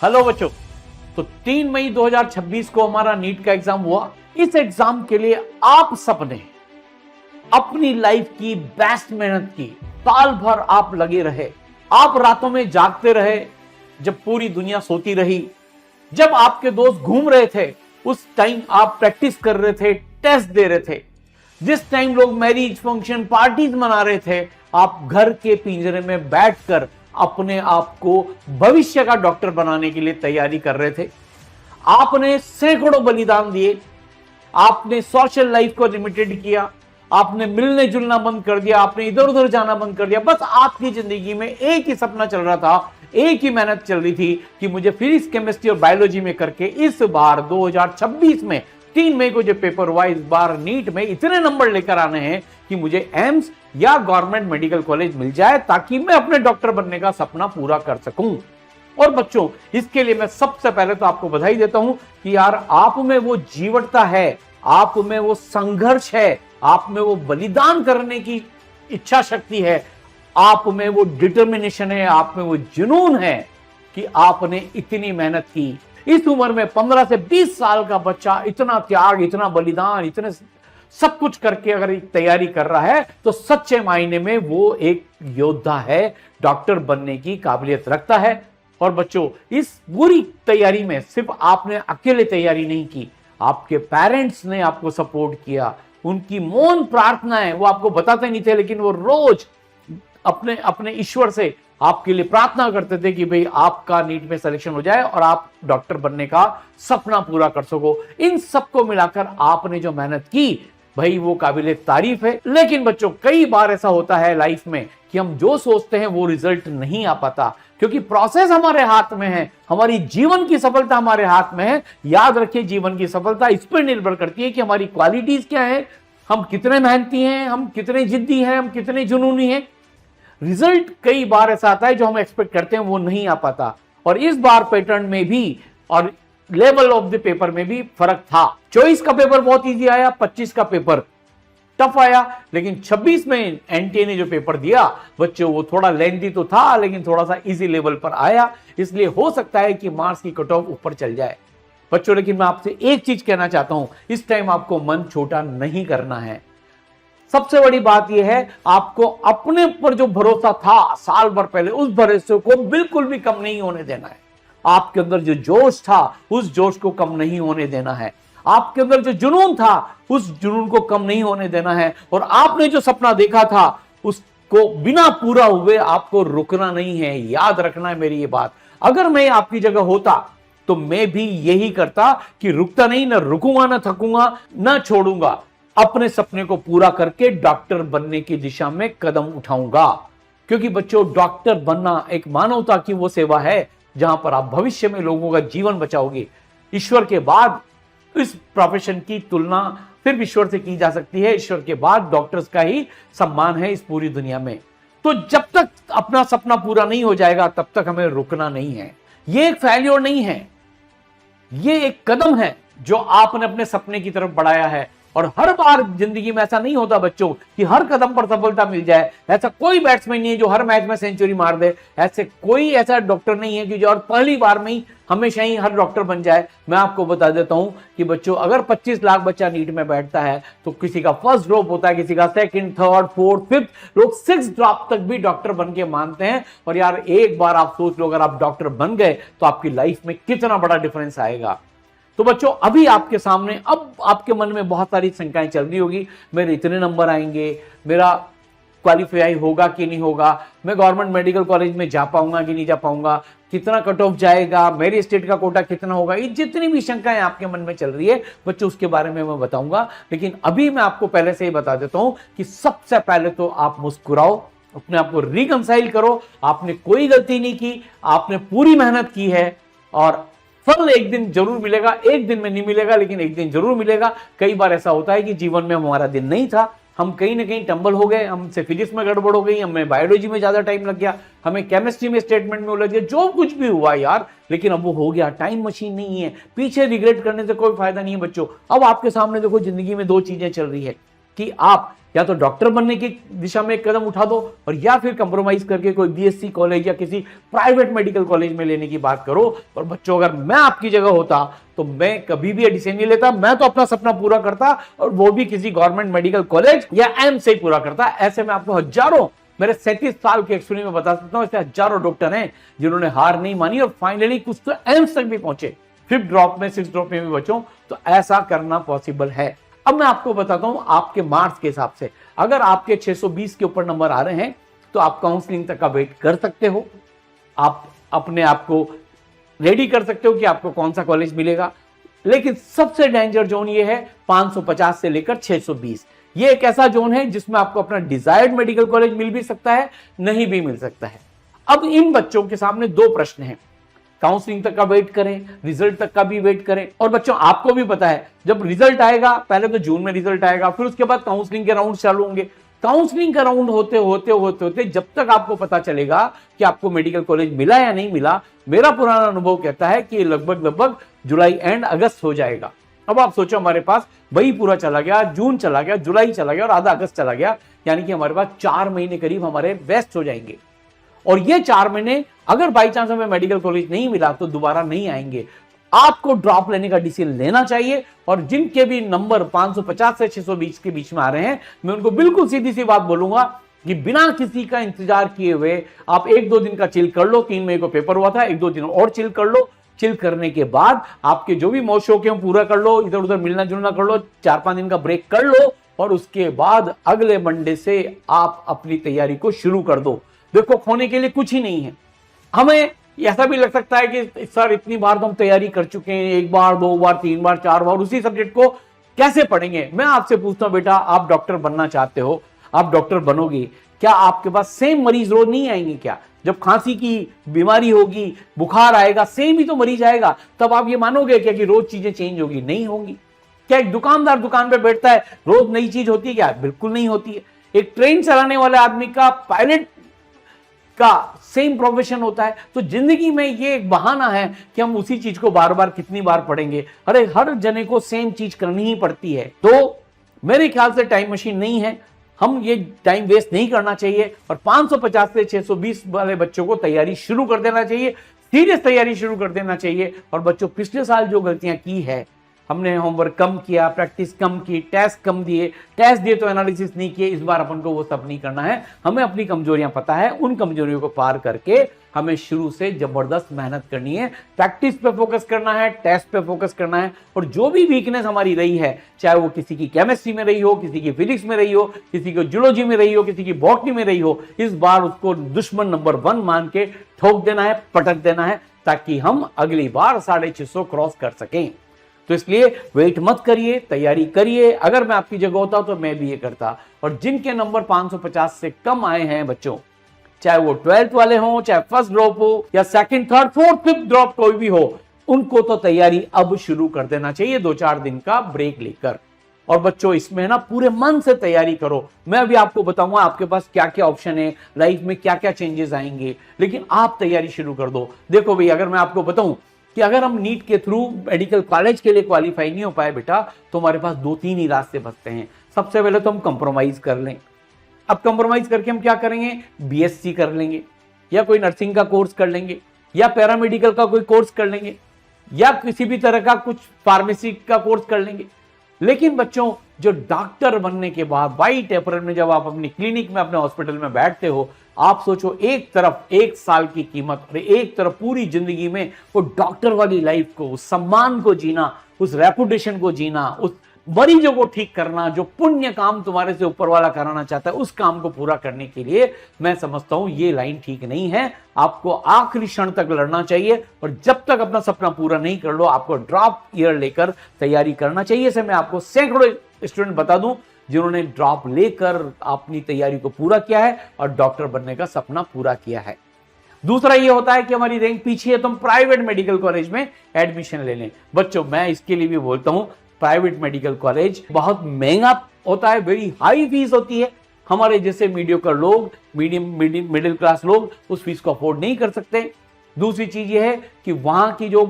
Hello बच्चों। तो 3 मई 2026 को हमारा नीट का एग्जाम हुआ। इस एग्जाम के लिए आप सबने अपनी लाइफ की बेस्ट मेहनत की। साल भर आप लगे रहे, आप रातों में जागते रहे जब पूरी दुनिया सोती रही, जब आपके दोस्त घूम रहे थे उस टाइम आप प्रैक्टिस कर रहे थे, टेस्ट दे रहे थे। जिस टाइम लोग मैरिज फंक्शन पार्टीज मना रहे थे, आप घर के पिंजरे में बैठकर अपने आप को भविष्य का डॉक्टर बनाने के लिए तैयारी कर रहे थे। आपने सैकड़ों बलिदान दिए, आपने सोशल लाइफ को लिमिटेड किया, आपने मिलने जुलना बंद कर दिया, आपने इधर उधर जाना बंद कर दिया। बस आपकी जिंदगी में एक ही सपना चल रहा था, एक ही मेहनत चल रही थी कि मुझे फिजिक्स, केमिस्ट्री और बायोलॉजी में करके इस बार 2026 में 3 मई को जो पेपर हुआ, इस बार नीट में इतने नंबर लेकर आने हैं कि मुझे एम्स या गवर्नमेंट मेडिकल कॉलेज मिल जाए ताकि मैं अपने डॉक्टर बनने का सपना पूरा कर सकूं। और बच्चों, इसके लिए मैं सबसे पहले तो आपको बधाई देता हूं कि यार आप में वो जीवटता है, आप में वो संघर्ष है, आप में वो बलिदान करने की इच्छा शक्ति है, आप में वो डिटर्मिनेशन है, आप में वो जुनून है कि आपने इतनी मेहनत की। इस उम्र में 15 से 20 साल का बच्चा इतना त्याग, इतना बलिदान, इतने सब कुछ करके अगर तैयारी कर रहा है तो सच्चे मायने में वो एक योद्धा है, डॉक्टर बनने की काबिलियत रखता है। और बच्चों, इस पूरी तैयारी में सिर्फ आपने अकेले तैयारी नहीं की, आपके पेरेंट्स ने आपको सपोर्ट किया। उनकी मौन प्रार्थनाएं, वो आपको बताते नहीं थे लेकिन वो रोज अपने अपने ईश्वर से आपके लिए प्रार्थना करते थे कि भाई आपका नीट में सिलेक्शन हो जाए और आप डॉक्टर बनने का सपना पूरा कर सको। इन सबको मिलाकर आपने जो मेहनत की भाई, वो काबिले तारीफ है। लेकिन बच्चों, कई बार ऐसा होता है लाइफ में कि हम जो सोचते हैं वो रिजल्ट नहीं आ पाता, क्योंकि प्रोसेस हमारे हाथ में है, हमारी जीवन की सफलता हमारे हाथ में है। याद रखिए, जीवन की सफलता इस पर निर्भर करती है कि हमारी क्वालिटीज क्या है, हम कितने मेहनती हैं, हम कितने जिद्दी हैं, हम कितने जुनूनी हैं। रिजल्ट कई बार ऐसा आता है जो हम एक्सपेक्ट करते हैं वो नहीं आ पाता। और इस बार पैटर्न में भी और लेवल ऑफ द पेपर में भी फर्क था। 24 का पेपर बहुत इजी आया, 25 का पेपर टफ आया, लेकिन 26 में एनटीए ने जो पेपर दिया बच्चों, वो थोड़ा लेंथी तो था लेकिन थोड़ा सा इजी लेवल पर आया। इसलिए हो सकता है कि मार्क्स की कट ऑफ ऊपर चल जाए बच्चों। लेकिन मैं आपसे एक चीज कहना चाहता हूं, इस टाइम आपको मन छोटा नहीं करना है। सबसे बड़ी बात यह है, आपको अपने ऊपर जो भरोसा था साल भर पहले, उस भरोसे को बिल्कुल भी कम नहीं होने देना है। आपके अंदर जो जोश था उस जोश को कम नहीं होने देना है। आपके अंदर जो जुनून था उस जुनून को कम नहीं होने देना है। और आपने जो सपना देखा था उसको बिना पूरा हुए आपको रुकना नहीं है। याद रखना है मेरी ये बात। अगर मैं आपकी जगह होता तो मैं भी यही करता कि रुकता नहीं, ना रुकूंगा, ना थकूंगा, ना छोड़ूंगा। अपने सपने को पूरा करके डॉक्टर बनने की दिशा में कदम उठाऊंगा। क्योंकि बच्चों, डॉक्टर बनना एक मानवता की वो सेवा है जहां पर आप भविष्य में लोगों का जीवन बचाओगे। ईश्वर के बाद इस प्रोफेशन की तुलना सिर्फ ईश्वर से की जा सकती है। ईश्वर के बाद डॉक्टर्स का ही सम्मान है इस पूरी दुनिया में। तो जब तक अपना सपना पूरा नहीं हो जाएगा तब तक हमें रुकना नहीं है। ये एक फेल्योर नहीं है, ये एक कदम है जो आपने अपने सपने की तरफ बढ़ाया है। और हर बार जिंदगी में ऐसा नहीं होता बच्चों कि हर कदम पर सफलता मिल जाए। ऐसा कोई बैट्समैन नहीं है जो हर मैच में सेंचुरी मार दे। ऐसे कोई ऐसा डॉक्टर नहीं है कि जो और पहली बार में ही हमेशा ही हर डॉक्टर बन जाए। मैं आपको बता देता हूं कि बच्चों, अगर 25 लाख बच्चा नीट में बैठता है तो किसी का फर्स्ट ड्रॉप होता है, किसी का सेकंड, थर्ड, फोर्थ, फिफ्थ, लोग 6 ड्रॉप तक भी डॉक्टर बन के मानते हैं। और यार, एक बार आप सोच लो, अगर आप डॉक्टर बन गए तो आपकी लाइफ में कितना बड़ा डिफरेंस आएगा। तो बच्चों, अभी आपके सामने, अब आपके मन में बहुत सारी शंकाएं चल रही होगी, मेरे इतने नंबर आएंगे, मेरा क्वालिफाई होगा कि नहीं होगा, मैं गवर्नमेंट मेडिकल कॉलेज में जा पाऊंगा कि नहीं जा पाऊंगा, कितना कट ऑफ जाएगा, मेरे स्टेट का कोटा कितना होगा। ये जितनी भी शंकाएं आपके मन में चल रही है बच्चों, उसके बारे में मैं बताऊंगा। लेकिन अभी मैं आपको पहले से ही बता देता हूं कि सबसे पहले तो आप मुस्कुराओ, अपने आप को रिकंसाइल करो। आपने कोई गलती नहीं की, आपने पूरी मेहनत की है और फल एक दिन जरूर मिलेगा। एक दिन में नहीं मिलेगा लेकिन एक दिन जरूर मिलेगा। कई बार ऐसा होता है कि जीवन में हमारा दिन नहीं था, हम कहीं ना कहीं टंबल हो गए, हमसे फिजिक्स में गड़बड़ हो गई, हमें बायोलॉजी में ज्यादा टाइम लग गया, हमें केमिस्ट्री में स्टेटमेंट में उलझ गया, जो कुछ भी हुआ यार, लेकिन अब वो हो गया। टाइम मशीन नहीं है, पीछे रिग्रेट करने से कोई फायदा नहीं है बच्चों। अब आपके सामने देखो, जिंदगी में 2 चीजें चल रही है, कि आप या तो डॉक्टर बनने की दिशा में एक कदम उठा दो और या फिर कंप्रोमाइज करके कोई बीएससी कॉलेज या किसी प्राइवेट मेडिकल कॉलेज में लेने की बात करो। और बच्चों, अगर मैं आपकी जगह होता तो मैं कभी भी डिसीजन नहीं लेता, मैं तो अपना सपना पूरा करता और वो भी किसी गवर्नमेंट मेडिकल कॉलेज या एम्स से पूरा करता। ऐसे में आपको हजारों, मेरे 37 साल के एक्सपीरियंस में बता सकता हूं, ऐसे हजारों डॉक्टर हैं जिन्होंने हार नहीं मानी और फाइनली कुछ तो एम्स तक भी पहुंचे, 5th ड्रॉप में 6th ड्रॉप में भी बचो। तो ऐसा करना पॉसिबल है। अब मैं आपको बताता हूं आपके मार्क्स के हिसाब से, अगर आपके 620 के ऊपर नंबर आ रहे हैं तो आप काउंसलिंग तक का वेट कर सकते हो। आप अपने आप को रेडी कर सकते हो कि आपको कौन सा कॉलेज मिलेगा। लेकिन सबसे डेंजर जोन ये है 550 से लेकर 620। ये एक ऐसा जोन है जिसमें आपको अपना डिजायर्ड मेडिकल कॉलेज मिल भी सकता है, नहीं भी मिल सकता है। अब इन बच्चों के सामने दो प्रश्न हैं, काउंसलिंग तक का वेट करें, रिजल्ट तक का भी वेट करें। और बच्चों, आपको भी पता है जब रिजल्ट आएगा, पहले तो जून में रिजल्ट आएगा, फिर उसके बाद काउंसलिंग के राउंड चालू होंगे। काउंसलिंग का राउंड होते होते जब तक आपको पता चलेगा कि आपको मेडिकल कॉलेज मिला या नहीं मिला, मेरा पुराना अनुभव कहता है कि लगभग जुलाई एंड अगस्त हो जाएगा। अब आप सोचो, हमारे पास मई पूरा चला गया, जून चला गया, जुलाई चला गया और आधा अगस्त चला गया, यानी कि हमारे पास 4 महीने करीब हमारे वेस्ट हो जाएंगे। और ये 4 महीने अगर बाई चांस हमें मेडिकल कॉलेज नहीं मिला तो दोबारा नहीं आएंगे। आपको ड्रॉप लेने का डिसीजन लेना चाहिए। और जिनके भी नंबर 550 से 620 के बीच में आ रहे हैं, मैं उनको बिल्कुल सीधी सी बात बोलूंगा कि बिना किसी का इंतजार किए हुए आप 1-2 दिन का चिल कर लो। 3 मई को पेपर हुआ था, 1-2 दिन और चिल कर लो। चिल करने के बाद आपके जो भी मौज शौक है पूरा कर लो, इधर उधर मिलना जुलना कर लो, 4-5 दिन का ब्रेक कर लो और उसके बाद अगले मंडे से आप अपनी तैयारी को शुरू कर दो। देखो, खोने के लिए कुछ ही नहीं है। हमें ऐसा भी लग सकता है कि सर इतनी बार तो हम तैयारी कर चुके हैं, 1 बार 2 बार 3 बार 4 बार उसी सब्जेक्ट को कैसे पढ़ेंगे। मैं आपसे पूछता हूं, बेटा आप डॉक्टर बनना चाहते हो, आप डॉक्टर बनोगे, क्या आपके पास सेम मरीज रोज नहीं आएंगे? क्या जब खांसी की बीमारी होगी, बुखार आएगा, सेम ही तो मरीज आएगा, तब आप ये मानोगे क्या कि रोज चीजें चेंज होगी? नहीं होंगी। क्या एक दुकानदार दुकान पे बैठता है, रोज नई चीज होती है क्या? बिल्कुल नहीं होती है। एक ट्रेन चलाने वाले आदमी का, पायलट का सेम प्रोफेशन होता है। तो जिंदगी में ये एक बहाना है कि हम उसी चीज को बार बार कितनी बार पढ़ेंगे। अरे हर जने को सेम चीज करनी ही पड़ती है। तो मेरे ख्याल से टाइम मशीन नहीं है, हम ये टाइम वेस्ट नहीं करना चाहिए और 550 से 620 वाले बच्चों को तैयारी शुरू कर देना चाहिए, सीरियस तैयारी शुरू कर देना चाहिए। और बच्चों, पिछले साल जो गलतियां की है, हमने होमवर्क कम किया, प्रैक्टिस कम की, टेस्ट कम दिए, टेस्ट दिए तो एनालिसिस नहीं किए, इस बार अपन को वो सब नहीं करना है। हमें अपनी कमजोरियां पता है, उन कमजोरियों को पार करके हमें शुरू से जबरदस्त मेहनत करनी है, प्रैक्टिस पे फोकस करना है, टेस्ट पे फोकस करना है। और जो भी वीकनेस हमारी रही है, चाहे वो किसी की केमिस्ट्री में रही हो, किसी की फिजिक्स में रही हो, किसी की जूलॉजी में रही हो, किसी की बॉटनी में रही हो, इस बार उसको दुश्मन नंबर 1 मान के ठोक देना है, पटक देना है, ताकि हम अगली बार 650 क्रॉस कर सकें। तो इसलिए वेट मत करिए, तैयारी करिए। अगर मैं आपकी जगह होता तो मैं भी ये करता। और जिनके नंबर 550 से कम आए हैं बच्चों, चाहे वो 12th वाले हों, चाहे फर्स्ट ड्रॉप हो या second, third, fourth, fifth drop कोई भी हो, उनको तो तैयारी अब शुरू कर देना चाहिए 2-4 दिन का ब्रेक लेकर। और बच्चों, इसमें ना पूरे मन से तैयारी करो। मैं अभी आपको बताऊंगा आपके पास क्या क्या ऑप्शन है, लाइफ में क्या क्या चेंजेस आएंगे, लेकिन आप तैयारी शुरू कर दो। देखो भाई, अगर मैं आपको बताऊं कि अगर हम नीट के थ्रू मेडिकल कॉलेज के लिए क्वालिफाई नहीं हो पाए बेटा, तो हमारे पास 2-3 ही रास्ते बचते हैं। सबसे पहले तो हम कंप्रोमाइज कर लें। अब कंप्रोमाइज करके हम क्या करेंगे? बीएससी कर लेंगे, या कोई नर्सिंग का कोर्स कर लेंगे, या पैरामेडिकल का कोई कोर्स कर लेंगे, या किसी भी तरह का कुछ फार्मेसी का कोर्स कर लेंगे। लेकिन बच्चों, जो डॉक्टर बनने के बाद वाइट अप्रैल में जब आप अपनी क्लिनिक में, अपने हॉस्पिटल में बैठते हो, आप सोचो, एक तरफ 1 साल की कीमत और एक तरफ पूरी जिंदगी में वो डॉक्टर वाली लाइफ को, उस सम्मान को जीना, उस रेपुटेशन को जीना, उस मरीजों को ठीक करना, जो पुण्य काम तुम्हारे से ऊपर वाला कराना चाहता है, उस काम को पूरा करने के लिए मैं समझता हूं ये लाइन ठीक नहीं है। आपको आखिरी क्षण तक लड़ना चाहिए और जब तक अपना सपना पूरा नहीं कर लो, आपको ड्रॉप ईयर लेकर तैयारी करना चाहिए। से मैं आपको सैकड़ों स्टूडेंट बता दूं जिन्होंने ड्रॉप लेकर अपनी तैयारी को पूरा किया है और डॉक्टर बनने का सपना पूरा किया है। दूसरा ये होता है कि हमारी रैंक पीछे है तो हम प्राइवेट मेडिकल कॉलेज में एडमिशन ले लें। बच्चों, मैं इसके लिए भी बोलता हूं, प्राइवेट मेडिकल कॉलेज बहुत महंगा होता है, वेरी हाई फीस होती है। हमारे जैसे मीडियोकर लोग, मिडिल क्लास लोग उस फीस को अफोर्ड नहीं कर सकते। दूसरी चीज ये है कि वहां की जो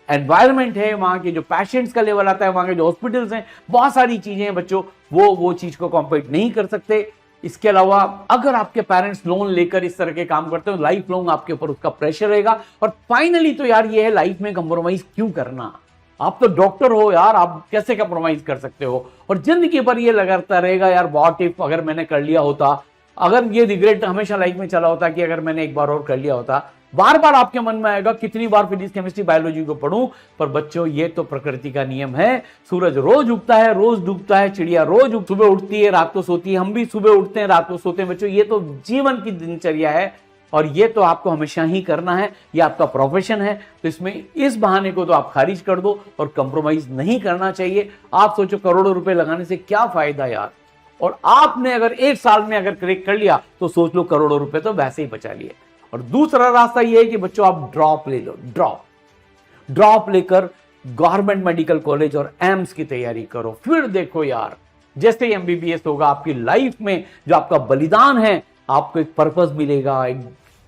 एनवायरनमेंट है, वहां के जो पेशेंट्स का लेवल आता है, वहां के जो हॉस्पिटल्स हैं, बहुत सारी चीजें हैं बच्चों, वो चीज को कॉम्पीट नहीं कर सकते। इसके अलावा अगर आपके पेरेंट्स लोन लेकर इस तरह के काम करते हो, लाइफ लॉन्ग आपके ऊपर उसका प्रेशर रहेगा। और फाइनली तो यार ये है, लाइफ में कंप्रोमाइज क्यों करना? आप तो डॉक्टर हो यार, आप कैसे कंप्रोमाइज कर सकते हो? और जिंदगी भर ये लगाता रहेगा यार, व्हाट इफ अगर मैंने कर लिया होता, अगर ये रिग्रेट हमेशा लाइफ में चला होता कि अगर मैंने एक बार और कर लिया होता, बार बार आपके मन में आएगा। कितनी बार फिजिक्स केमिस्ट्री बायोलॉजी को पढ़ूं? पर बच्चों ये तो प्रकृति का नियम है, सूरज रोज उगता है रोज डूबता है, चिड़िया रोज सुबह उठती है रात को सोती है, हम भी सुबह उठते हैं रात को सोते हैं बच्चों। ये तो जीवन की दिनचर्या है और ये तो आपको हमेशा ही करना है, ये आपका प्रोफेशन है। तो इसमें इस बहाने को तो आप खारिज कर दो और कंप्रोमाइज नहीं करना चाहिए। आप सोचो करोड़ों रुपए लगाने से क्या फायदा यार, और आपने अगर एक साल में अगर क्लिक कर लिया तो सोच लो करोड़ों रुपए तो वैसे ही बचा लिए। और दूसरा रास्ता यह है कि बच्चों आप ड्रॉप ले लो, ड्रॉप लेकर गवर्नमेंट मेडिकल कॉलेज और एम्स की तैयारी करो। फिर देखो यार, जैसे ही एमबीबीएस होगा, आपकी लाइफ में जो आपका बलिदान है, आपको एक पर्पस मिलेगा, एक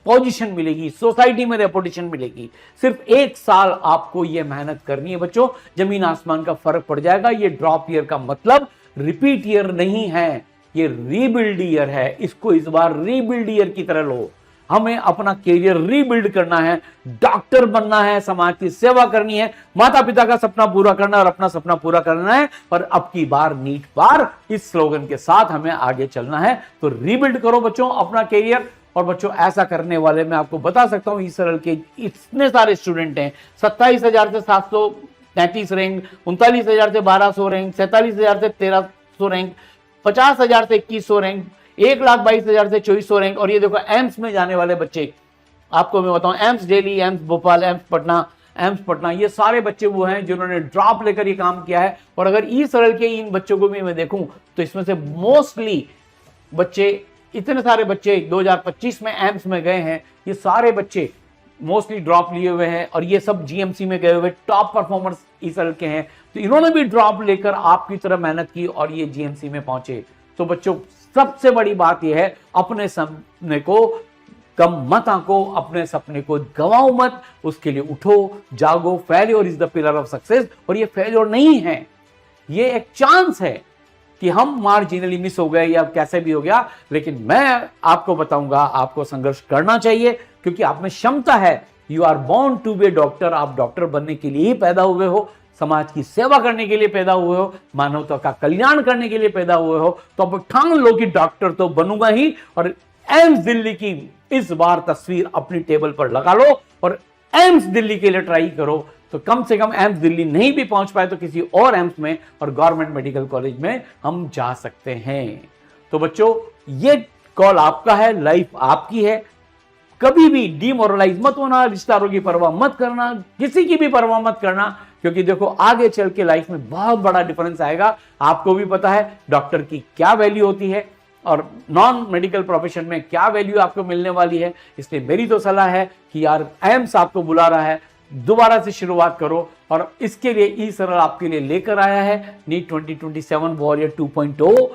पोजीशन मिलेगी, सोसाइटी में रेपुटेशन मिलेगी। सिर्फ एक साल आपको यह मेहनत करनी है बच्चों, जमीन आसमान का फर्क पड़ जाएगा। ये ड्रॉप ईयर का मतलब रिपीट ईयर नहीं है, ये रीबिल्ड ईयर है। इसको इस बार रीबिल्ड ईयर की तरह लो। हमें अपना कैरियर रीबिल्ड करना है, डॉक्टर बनना है, समाज की सेवा करनी है, माता पिता का सपना पूरा करना और अपना सपना पूरा करना है। पर अब की बार नीट पार, इस स्लोगन के साथ हमें आगे चलना है। तो रीबिल्ड करो बच्चों अपना कैरियर। और बच्चों ऐसा करने वाले मैं आपको बता सकता हूं, ईसरल के इतने सारे स्टूडेंट हैं, 27,000 से 733 रैंक, 39,000 से 1,200 रैंक, 47,000 से 1,300 रैंक, 50,000 से 2,100 रैंक, 1,22,000 से 2,400 रैंक। और ये देखो एम्स में जाने वाले बच्चे, आपको मैं बताऊं, AIIMS Delhi, AIIMS Bhopal, AIIMS Patna, ये सारे बच्चे वो हैं जिन्होंने ड्रॉप लेकर ये काम किया है। और अगर ईसरल के इन बच्चों को भी मैं देखूं तो इसमें से मोस्टली बच्चे, इतने सारे बच्चे 2025 में एम्स में गए हैं, ये सारे बच्चे मोस्टली ड्रॉप लिए हुए हैं। और ये सब जीएमसी में गए हुए टॉप परफॉर्मर्स ईसरल के हैं। तो इन्होंने भी ड्रॉप लेकर आपकी तरह मेहनत की और ये जीएमसी में पहुंचे। तो बच्चों सबसे बड़ी बात यह है, अपने सपने को कम मत आंको, अपने सपने को गवाओ मत, उसके लिए उठो, जागो। Failure is the pillar of success. और ये फेल्योर नहीं है, ये एक चांस है कि हम मार्जिनली मिस हो गए या कैसे भी हो गया, लेकिन मैं आपको बताऊंगा आपको संघर्ष करना चाहिए, क्योंकि आप में क्षमता है। You are born to be doctor. आप डॉक्टर बनने के लिए ही पैदा हुए हो, समाज की सेवा करने के लिए पैदा हुए हो, मानवता का कल्याण करने के लिए पैदा हुए हो। तो अब ठान लो कि डॉक्टर तो बनूंगा ही। और एम्स दिल्ली की इस बार तस्वीर अपनी टेबल पर लगा लो और एम्स दिल्ली के लिए ट्राई करो। तो कम से कम एम्स दिल्ली नहीं भी पहुंच पाए तो किसी और एम्स में और गवर्नमेंट मेडिकल कॉलेज में हम जा सकते हैं। तो बच्चों ये कॉल आपका है, लाइफ आपकी है। कभी भी डिमोरलाइज मत होना, रिश्तेदारों की परवाह मत करना, किसी की भी परवाह मत करना, क्योंकि देखो आगे चल के लाइफ में बहुत बड़ा डिफरेंस आएगा। आपको भी पता है डॉक्टर की क्या वैल्यू होती है और नॉन मेडिकल प्रोफेशन में क्या वैल्यू आपको मिलने वाली है। इसलिए मेरी तो सलाह है कि यार एम्स आपको बुला रहा है, दोबारा से शुरुआत करो। और इसके लिए ईसरल आपके लिए लेकर आया है नीट 2027 वॉरियर 2.0,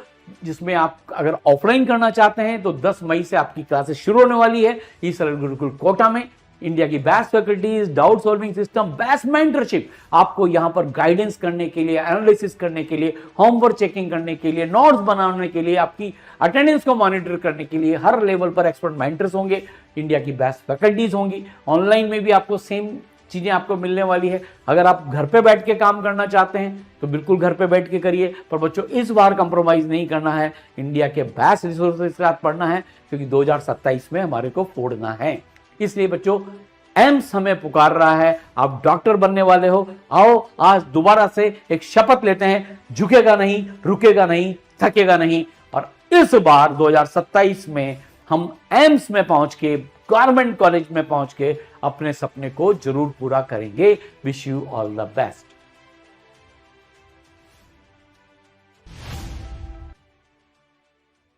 जिसमें आप अगर ऑफलाइन करना चाहते हैं तो 10 मई से आपकी क्लासेस शुरू होने वाली है ईसरल गुरुकुल कोटा में। इंडिया की best faculties, doubt solving system, best mentorship, आपको यहां पर गाइडेंस करने के लिए, एनालिसिस करने के लिए, होमवर्क चेकिंग करने के लिए, नोट्स बनाने के लिए, आपकी अटेंडेंस को मॉनिटर करने के लिए हर लेवल पर एक्सपर्ट मेंटर्स होंगे, इंडिया की बेस्ट फैकल्टीज होंगी। ऑनलाइन में भी आपको सेम चीजें आपको मिलने वाली है। अगर आप घर पे बैठ के काम करना चाहते हैं तो बिल्कुल घर पे बैठ के करिए, पर बच्चों इस बार कंप्रोमाइज नहीं करना है, इंडिया के बेस्ट रिसोर्सेज के साथ पढ़ना है, क्योंकि 2027 में हमारे को फोड़ना है। इसलिए बच्चों एम्स हमें पुकार रहा है, आप डॉक्टर बनने वाले हो। आओ आज दोबारा से एक शपथ लेते हैं, झुकेगा नहीं, रुकेगा नहीं, थकेगा नहीं। और इस बार 2027 में हम एम्स में पहुंच के, गवर्नमेंट कॉलेज में पहुंच के अपने सपने को जरूर पूरा करेंगे। Wish you all the best.